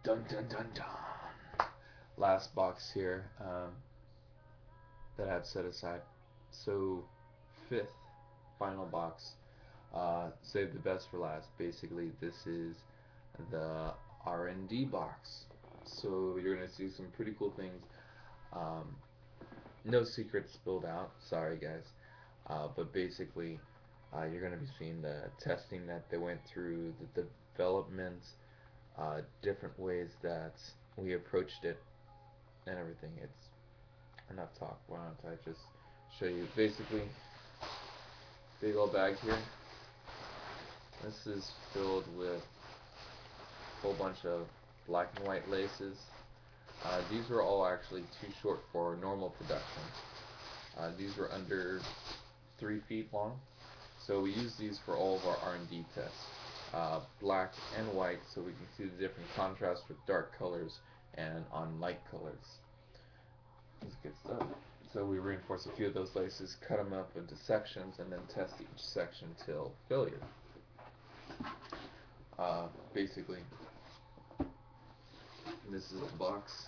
Dun dun dun dun. Last box here that I've set aside. So, fifth, final box. Save the best for last. Basically, this is the R&D box. So you're gonna see some pretty cool things. Um, no secrets spilled out. Sorry, guys. But basically, you're gonna be seeing the testing that they went through, the development, different ways that we approached it, and everything. It's enough talk. Why don't I just show you? Basically, big old bag here. This is filled with a whole bunch of black and white laces. These were all actually too short for normal production. These were under 3 feet long, so we use these for all of our R&D tests. Black and white, so we can see the different contrast with dark colors and on light colors. That's good stuff. So we reinforce a few of those laces, cut them up into sections, and then test each section till failure. Basically, this is the box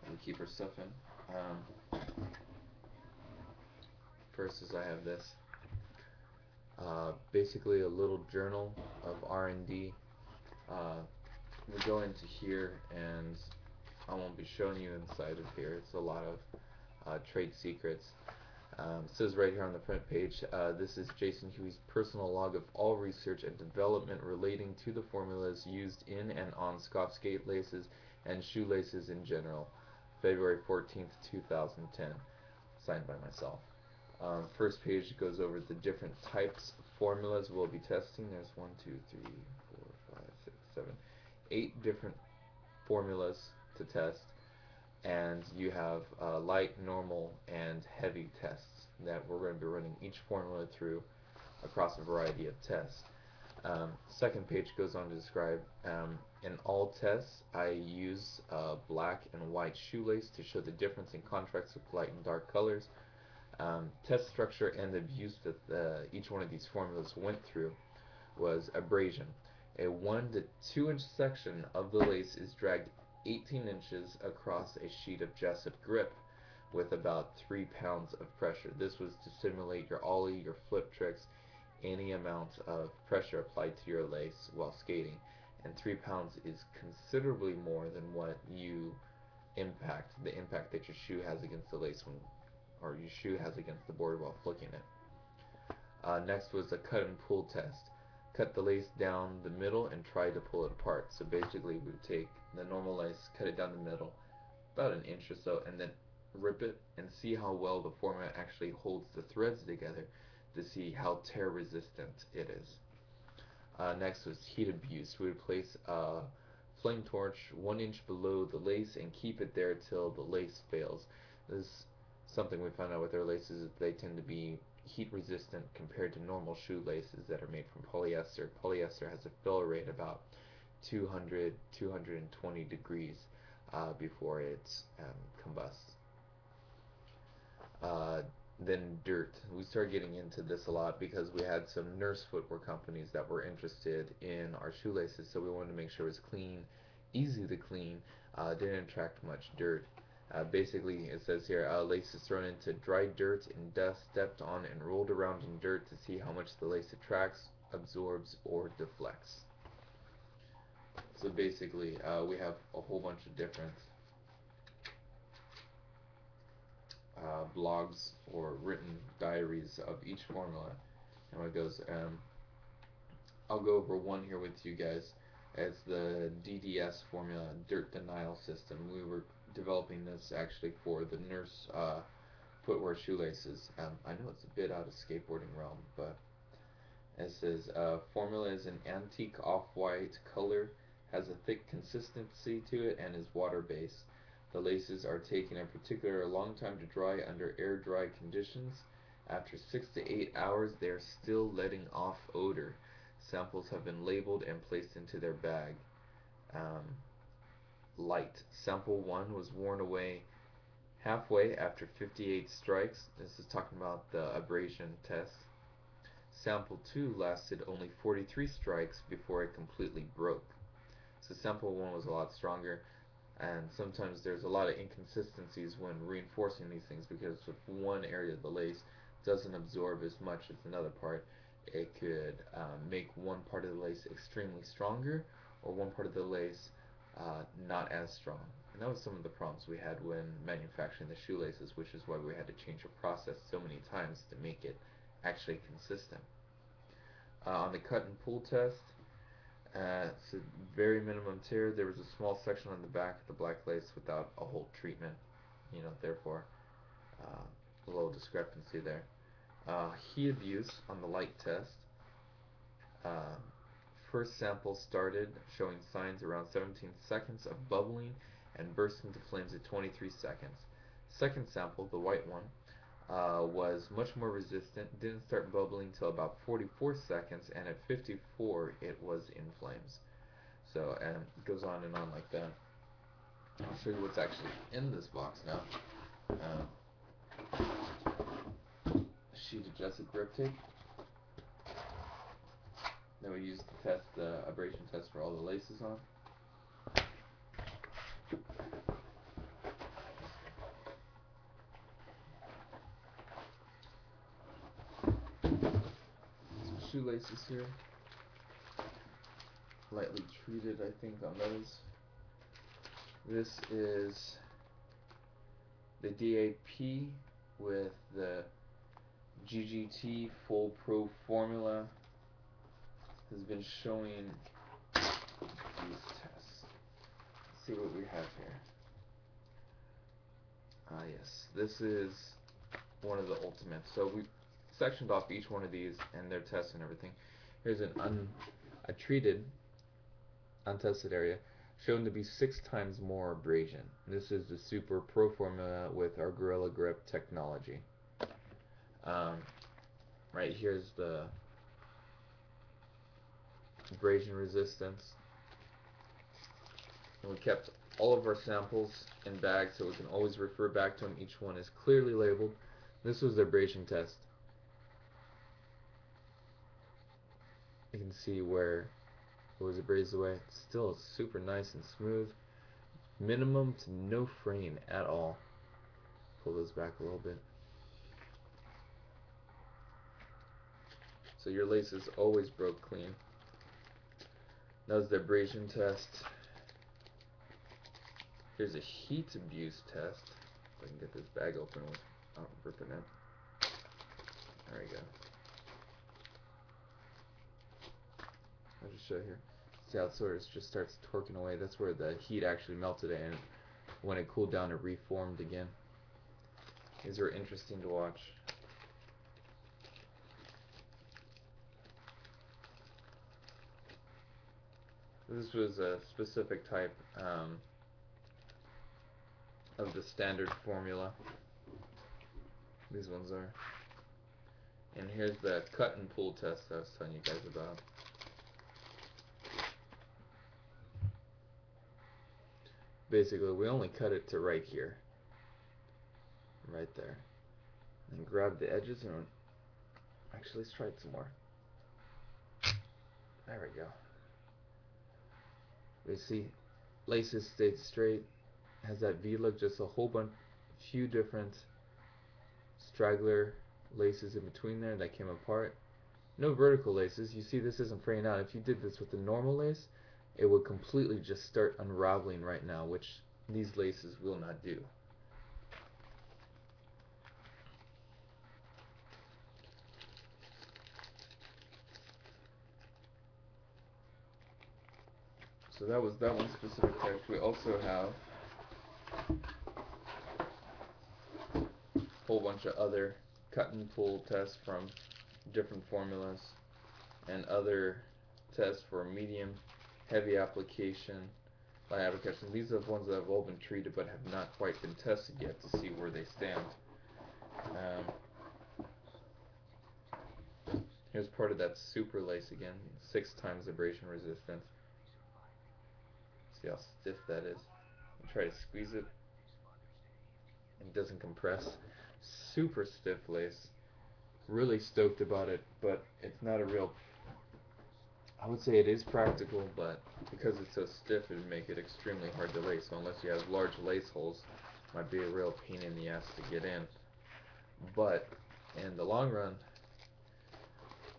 we keep our stuff in. First is I have this. Basically a little journal of R&D. We go into here, and I won't be showing you inside of here. It's a lot of trade secrets. It says right here on the front page, this is Jason Huey's personal log of all research and development relating to the formulas used in and on Scoff skate laces and shoelaces in general. February 14th, 2010. Signed by myself. First page goes over the different types of formulas we'll be testing. There's 1, 2, 3, 4, 5, 6, 7, 8 different formulas to test, and you have light, normal, and heavy tests that we're going to be running each formula through across a variety of tests. Second page goes on to describe in all tests I use black and white shoelace to show the difference in contrast with light and dark colors. Test structure and the abuse that each one of these formulas went through was abrasion. A 1 to 2 inch section of the lace is dragged 18 inches across a sheet of Jessup grip with about 3 pounds of pressure. This was to simulate your ollie, your flip tricks, any amount of pressure applied to your lace while skating. And 3 pounds is considerably more than what the impact that your shoe has against the lace or your shoe has against the board while flicking it. Next was a cut and pull test. Cut the lace down the middle and try to pull it apart. So basically we would take the normal lace, cut it down the middle, about an inch or so, and then rip it and see how well the format actually holds the threads together to see how tear resistant it is. Next was heat abuse. We would place a flame torch 1 inch below the lace and keep it there till the lace fails. This is something we found out with our laces is they tend to be heat resistant compared to normal shoelaces that are made from polyester. Polyester has a fill rate about 200, 220 degrees before it combusts. Then dirt. We started getting into this a lot because we had some nurse footwear companies that were interested in our shoelaces, so we wanted to make sure it was clean, easy to clean, didn't attract much dirt. Basically, it says here, lace is thrown into dry dirt and dust, stepped on and rolled around in dirt to see how much the lace attracts, absorbs, or deflects. So basically, we have a whole bunch of different blogs or written diaries of each formula. And it goes, I'll go over one here with you guys. It's the DDS formula, Dirt Denial System. We were developing this actually for the nurse footwear shoelaces. I know it's a bit out of skateboarding realm, but it says formula is an antique off-white color, has a thick consistency to it, and is water-based. The laces are taking a particular long time to dry under air-dry conditions. After 6 to 8 hours, they are still letting off odor. Samples have been labeled and placed into their bag. Light. Sample 1 was worn away halfway after 58 strikes. This is talking about the abrasion test. Sample 2 lasted only 43 strikes before it completely broke. So sample one was a lot stronger, and sometimes there's a lot of inconsistencies when reinforcing these things, because if one area of the lace doesn't absorb as much as another part, it could make one part of the lace extremely stronger, or one part of the lace not as strong. And that was some of the problems we had when manufacturing the shoelaces, which is why we had to change the process so many times to make it actually consistent. On the cut and pull test, it's a very minimum tear. There was a small section on the back of the black lace without a whole treatment, therefore a little discrepancy there. Heat abuse on the light test. Uh, First sample started showing signs around 17 seconds of bubbling and burst into flames at 23 seconds. Second sample, the white one, was much more resistant, didn't start bubbling until about 44 seconds, and at 54 it was in flames. So, and it goes on and on like that. I'll show you what's actually in this box now. Sheet adjusted grip tape that we use to test the abrasion test for all the laces on. Some shoelaces here. Lightly treated, I think, on those. This is the DAP with the GGT Full Pro formula. Has been showing these tests. Let's see what we have here. Yes, this is one of the ultimates. So we sectioned off each one of these and their tests and everything. Here's a treated, untested area shown to be 6 times more abrasion. This is the Super Pro formula with our Gorilla Grip technology. Right here's the abrasion resistance. And we kept all of our samples in bags so we can always refer back to them. Each one is clearly labeled. This was the abrasion test. You can see where it was abrased away. It's still super nice and smooth. Minimum to no fraying at all. Pull those back a little bit. So your laces always broke clean. That was the abrasion test. Here's a heat abuse test. If I can get this bag open without ripping it. There we go. I'll just show you here. See how it sort of just starts torquing away. That's where the heat actually melted it, and when it cooled down, it reformed again. These are interesting to watch. This was a specific type of the standard formula. These ones are. And here's the cut and pull test I was telling you guys about. Basically, we only cut it to right here. Right there. And grab the edges and actually let's try it some more. There we go. You see, laces stayed straight. Has that V look, just a whole few different straggler laces in between there that came apart. No vertical laces. You see this isn't fraying out. If you did this with the normal lace, it would completely just start unraveling right now, which these laces will not do. So that was that one specific test. We also have a whole bunch of other cut and pull tests from different formulas, and other tests for medium, heavy application, light application. These are the ones that have all been treated but have not quite been tested yet to see where they stand. Here's part of that super lace again, 6 times abrasion resistance. See how stiff that is. You try to squeeze it, it doesn't compress. Super stiff lace. Really stoked about it, but it's not a real I would say it is practical, but because it's so stiff, it would make it extremely hard to lace. So unless you have large lace holes, it might be a real pain in the ass to get in. But in the long run,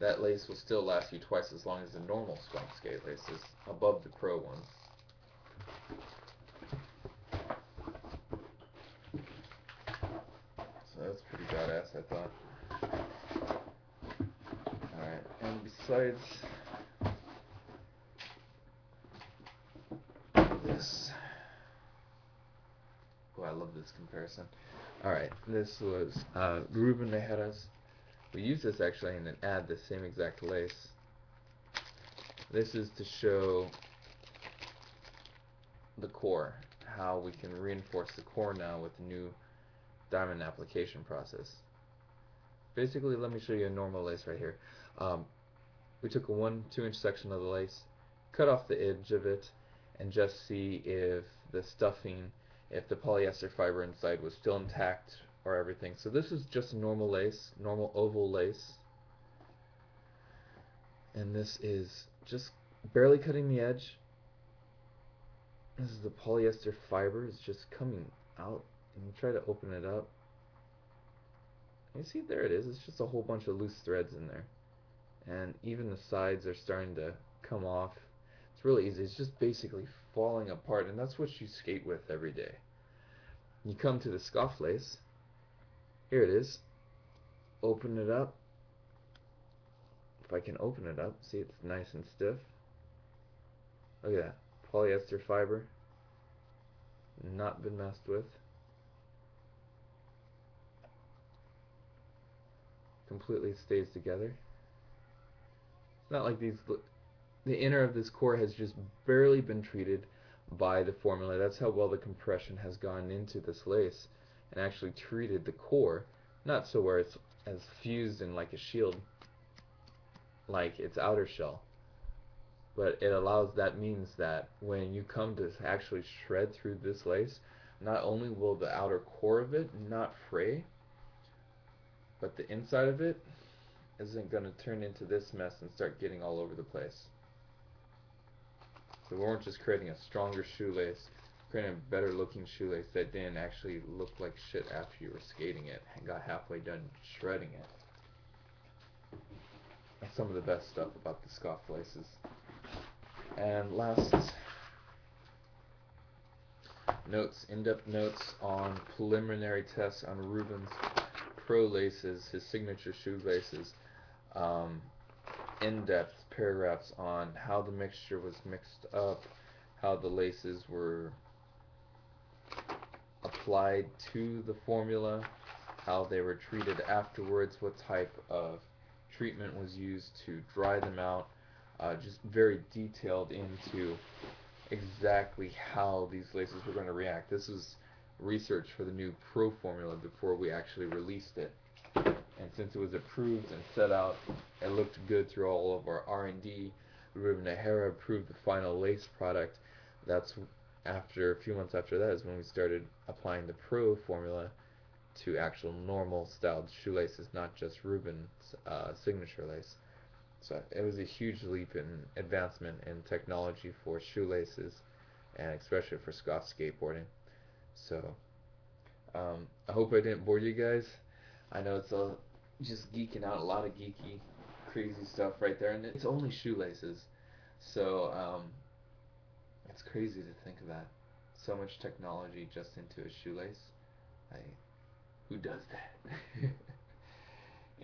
that lace will still last you twice as long as the normal Scoff skate laces above the pro ones. So that's pretty badass, I thought. Alright, and besides this, oh, I love this comparison. Alright, this was Ruben Mejeras. We used this actually in an ad, the same exact lace. This is to show the core, how we can reinforce the core now with the new diamond application process. Basically, let me show you a normal lace right here. We took a 1-2 inch section of the lace, cut off the edge of it, and just see if the stuffing, if the polyester fiber inside was still intact or everything. So this is just a normal lace, normal oval lace. And this is just barely cutting the edge. This is the polyester fiber, it's just coming out. And you try to open it up. You see, there it is. It's just a whole bunch of loose threads in there. And even the sides are starting to come off. It's really easy. It's just basically falling apart, and that's what you skate with every day. You come to the Scoff lace. Here it is. Open it up. If I can open it up, see, it's nice and stiff. Look at that. Polyester fiber. Not been messed with. Completely stays together. It's not like these, the inner of this core has just barely been treated by the formula. That's how well the compression has gone into this lace and actually treated the core, not so where it's as fused in like a shield, like its outer shell, but it allows, that means that when you come to actually shred through this lace, not only will the outer core of it not fray, but the inside of it isn't going to turn into this mess and start getting all over the place. So we weren't just creating a stronger shoelace, creating a better looking shoelace that didn't actually look like shit after you were skating it and got halfway done shredding it. That's some of the best stuff about the Scoff laces. And last, notes, in-depth notes on preliminary tests on Ruben's pro laces, his signature shoelaces. In-depth paragraphs on how the mixture was mixed up, how the laces were applied to the formula, how they were treated afterwards, what type of treatment was used to dry them out, just very detailed into exactly how these laces were going to react. This was research for the new Pro formula before we actually released it. And since it was approved and set out, it looked good through all of our R&D. Ruben Nahara approved the final lace product. That's after, a few months after that is when we started applying the Pro formula to actual normal styled shoelaces, not just Ruben's signature lace. So it was a huge leap in advancement in technology for shoelaces, and especially for Scoff skateboarding. So I hope I didn't bore you guys. I know it's just geeking out, a lot of geeky, crazy stuff right there, and it's only shoelaces. So it's crazy to think of that. So much technology just into a shoelace. Who does that?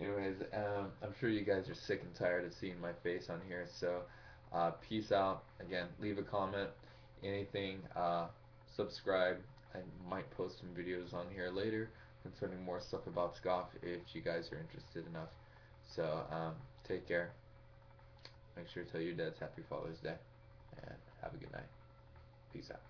Anyways, I'm sure you guys are sick and tired of seeing my face on here, so peace out. Again, leave a comment, anything, subscribe. I might post some videos on here later concerning more stuff about Scoff if you guys are interested enough. So take care. Make sure to tell your dads Happy Father's Day, and have a good night. Peace out.